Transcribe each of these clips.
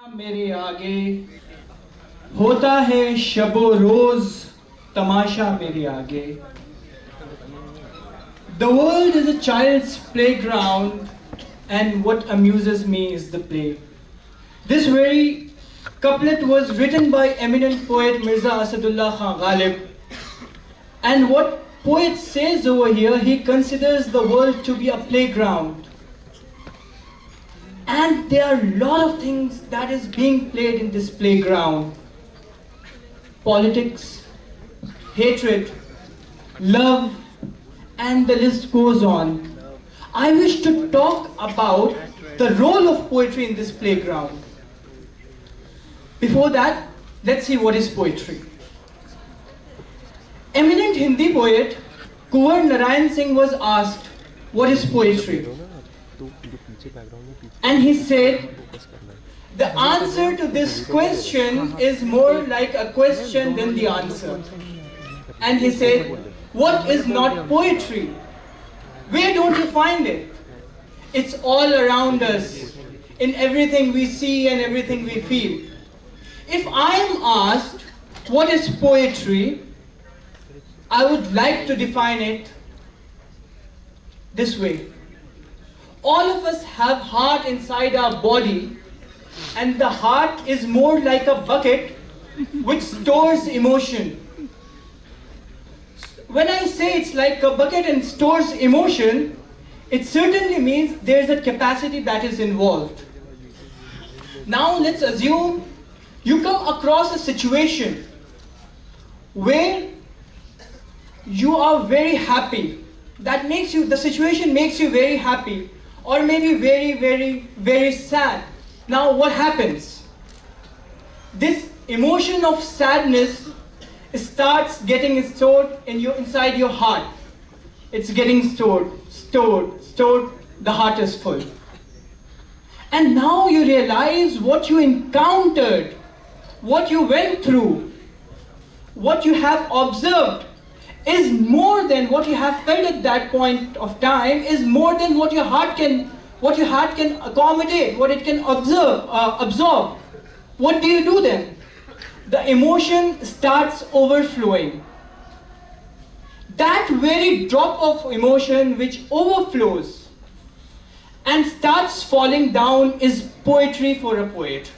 मेरे आगे होता है शबो रोज तमाशा मेरे आगे. The world is a child's playground, and what amuses me is the play. This very couplet was written by eminent poet Mirza Asadullah Khan Ghalib, and what poet says over here, he considers the world to be a playground. And there are a lot of things that is being played in this playground. Politics, hatred, love, and the list goes on. I wish to talk about the role of poetry in this playground. Before that, let's see what is poetry. Eminent Hindi poet Kunwar Narayan Singh was asked, what is poetry? And he said, the answer to this question is more like a question than the answer. And he said, what is not poetry? Where don't you find it? It's all around us, in everything we see and everything we feel. If I am asked, what is poetry? I would like to define it this way. All of us have heart inside our body, and the heart is more like a bucket which stores emotion. When I say it's like a bucket and stores emotion, it certainly means there's a capacity that is involved. Now let's assume you come across a situation where you are very happy. The situation makes you very happy, or maybe very sad. Now what happens? This emotion of sadness starts getting stored inside your heart. It's getting stored. The heart is full. And now you realize what you encountered, what you went through, what you have observed is more than what you have felt at that point of time, is more than what your heart can accommodate, what it can absorb. What do you do then? The emotion starts overflowing. That very drop of emotion which overflows and starts falling down is poetry for a poet.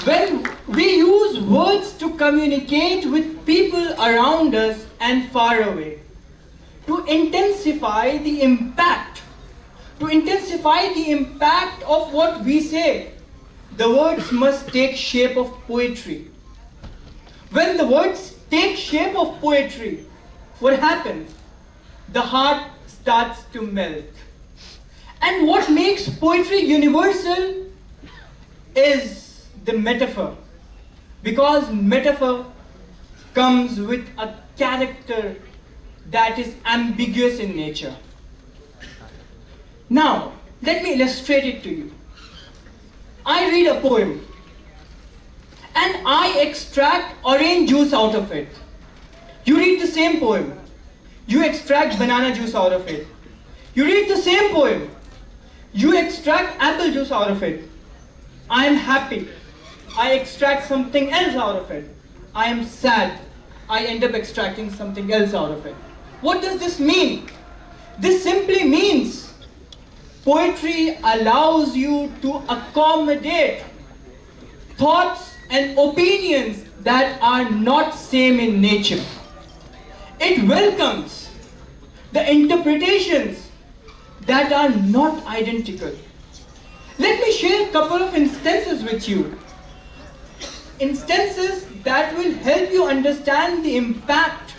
When we use words to communicate with people around us and far away, to intensify the impact of what we say, the words must take shape of poetry. When the words take shape of poetry, what happens? The heart starts to melt. And what makes poetry universal is the metaphor, because metaphor comes with a character that is ambiguous in nature. Now, let me illustrate it to you. I read a poem and I extract orange juice out of it. You read the same poem. You extract banana juice out of it. You read the same poem. You extract apple juice out of it. I am happy. I extract something else out of it. I am sad. I end up extracting something else out of it. What does this mean? This simply means poetry allows you to accommodate thoughts and opinions that are not same in nature. It welcomes the interpretations that are not identical. Let me share a couple of instances with you. Instances that will help you understand the impact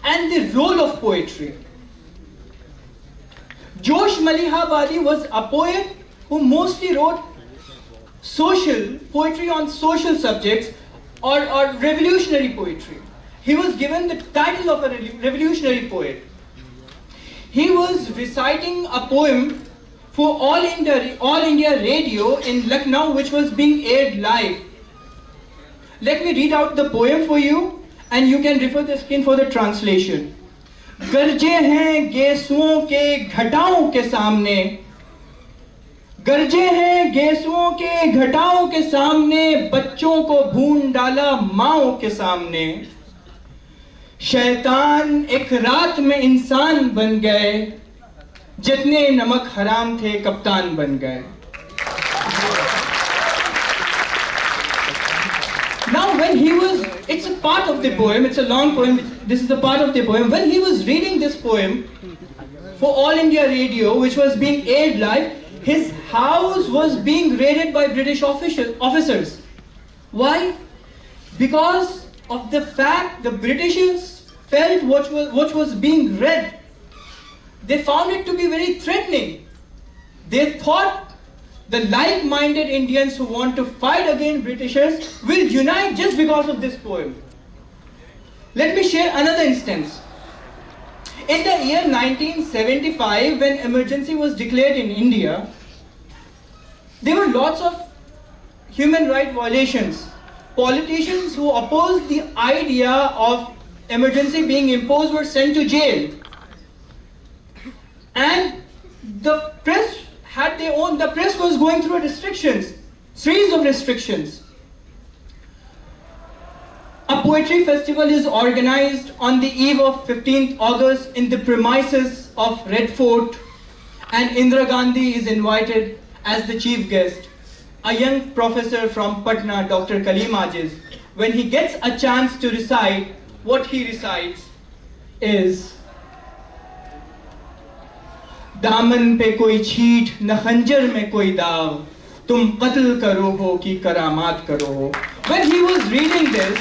and the role of poetry. Josh Malihabadi was a poet who mostly wrote poetry on social subjects or revolutionary poetry. He was given the title of a revolutionary poet. He was reciting a poem for All India Radio in Lucknow, which was being aired live. Let me read out the poem for you, and you can refer the screen for the translation. गरजे हैं गेसुओं के घटाओं के सामने, गरजे हैं गेसुओं के घटाओं के सामने, बच्चों को भून डाला माओं के सामने। शैतान एक रात में इंसान बन गए, जितने नमक हराम थे कप्तान बन गए। Now when he was, it's a part of the poem, it's a long poem, this is a part of the poem. When he was reading this poem for All India Radio, which was being aired live, his house was being raided by British officers. Why? Because of the fact the Britishers felt what was being read. They found it to be very threatening. They thought the like-minded Indians who want to fight against Britishers will unite just because of this poem. Let me share another instance. In the year 1975, when emergency was declared in India, there were lots of human rights violations. Politicians who opposed the idea of emergency being imposed were sent to jail. And the press had their own, the press was going through restrictions, series of restrictions. A poetry festival is organized on the eve of 15th August in the premises of Red Fort, and Indira Gandhi is invited as the chief guest. A young professor from Patna, Dr. Kaleem Ajiz, when he gets a chance to recite, what he recites is, दामन पे कोई छीट न खंजर में कोई दाव, तुम कत्ल करो हो कि करामात करो हो. When he was reading this,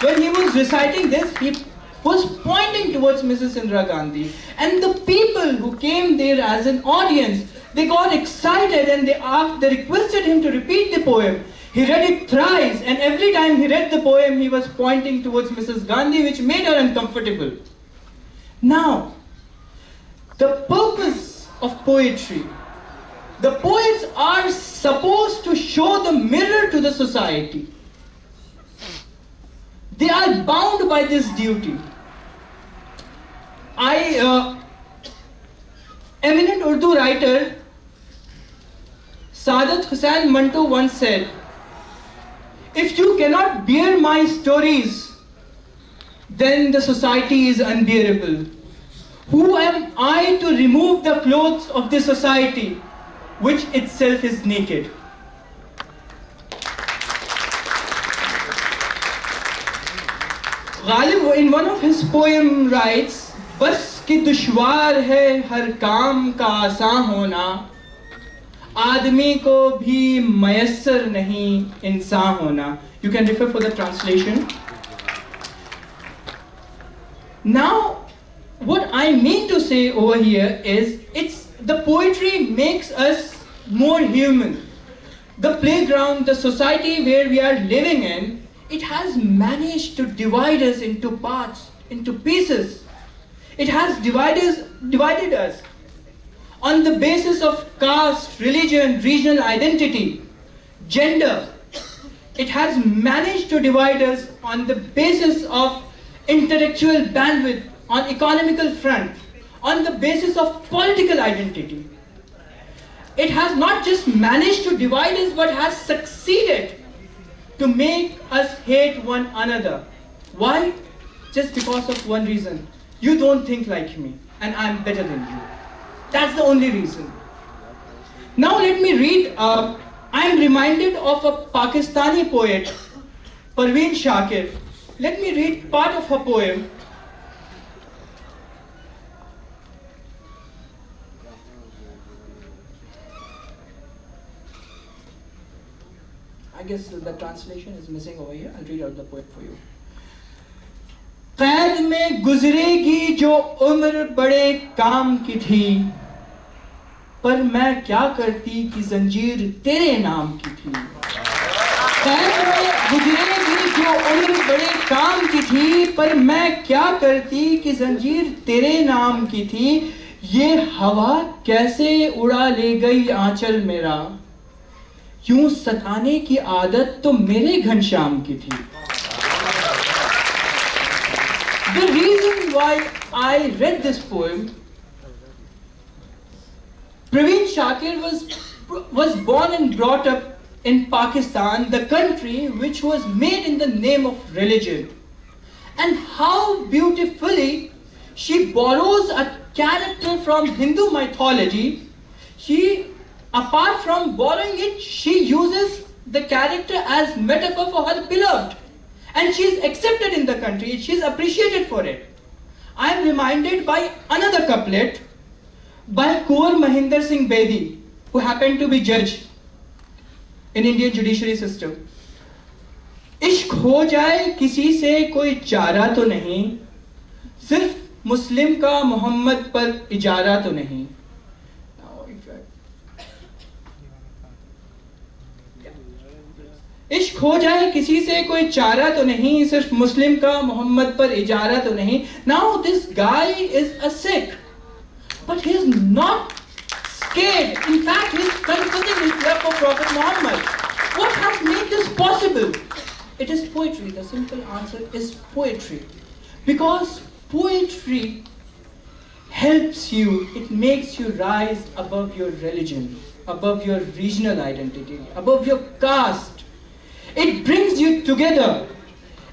when he was reciting this, he was pointing towards Mrs. Indira Gandhi, and the people who came there as an audience, they got excited and they requested him to repeat the poem. He read it thrice, and every time he read the poem, he was pointing towards Mrs. Gandhi, which made her uncomfortable. Now, the purpose of poetry, the poets are supposed to show the mirror to the society. They are bound by this duty. Eminent Urdu writer Saadat Hussain Manto once said, "If you cannot bear my stories, then the society is unbearable. Who am I to remove the clothes of the society, which itself is naked?" Ghalib, in one of his poem, writes, "बस कि दुश्वार है हर काम का आसान होना, आदमी को भी मयस्सर नहीं इंसान होना." You can refer for the translation. Now, what I mean to say over here is, the poetry makes us more human. The playground, the society where we are living in, it has managed to divide us into parts, into pieces. It has divided us on the basis of caste, religion, regional identity, gender. It has managed to divide us on the basis of intellectual bandwidth, on economical front, on the basis of political identity. It has not just managed to divide us, but has succeeded to make us hate one another. Why? Just because of one reason. You don't think like me, and I'm better than you. That's the only reason. Now let me read, I'm reminded of a Pakistani poet, Parveen Shakir. Let me read part of her poem. I guess the translation is missing over here. I'll read out the poem for you. कैद में गुजरेगी जो उम्र बड़े काम की थी, पर मैं क्या करती कि जंजीर तेरे नाम की थी। कैद में गुजरेगी जो उम्र बड़े काम की थी, पर मैं क्या करती कि जंजीर तेरे नाम की थी। ये हवा कैसे उड़ा ले गई आंचल मेरा, यूं सताने की आदत तो मेरे घनश्याम की थी। The reason why I read this poem, Praveen Shakir was born and brought up in Pakistan, the country which was made in the name of religion. And how beautifully she borrows a character from Hindu mythology. She, apart from borrowing it, she uses the character as metaphor for her beloved. And she is accepted in the country, she is appreciated for it. I am reminded by another couplet by Kunwar Mahinder Singh Bedi, who happened to be judge in Indian judiciary system. इश्क हो जाए किसी से कोई चारा तो नहीं, सिर्फ मुस्लिम का मोहम्मद पर इजारा तो नहीं. इश्क हो जाए किसी से कोई चारा तो नहीं, सिर्फ मुस्लिम का मोहम्मद पर इजारा तो नहीं. Now this guy is a Sikh, but he is not scared. In fact, he is confessing his love for Prophet Muhammad. What has made this possible? It is poetry. The simple answer is poetry. Because poetry helps you, it makes you rise above your religion, above your regional identity, above your caste. It brings you together.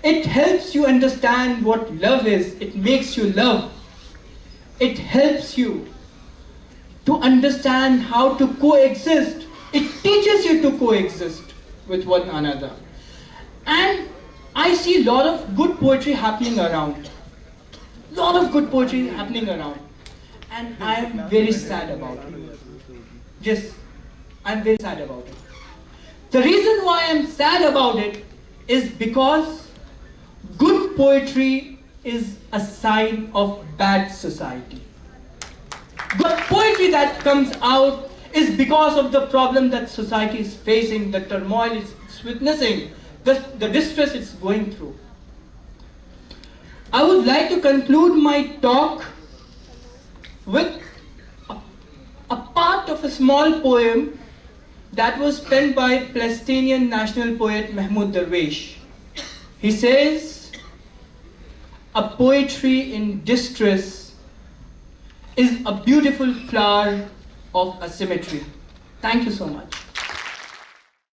It helps you understand what love is. It makes you love. It helps you to understand how to coexist. It teaches you to coexist with one another. And I see a lot of good poetry happening around. Lot of good poetry happening around. And I am very sad about it. Yes, I am very sad about it. The reason why I am sad about it is because good poetry is a sign of bad society. The poetry that comes out is because of the problem that society is facing, the turmoil it's witnessing, the distress it's going through. I would like to conclude my talk with a part of a small poem that was penned by Palestinian national poet Mahmoud Darwish. He says, "A poetry in distress is a beautiful flower of asymmetry." Thank you so much.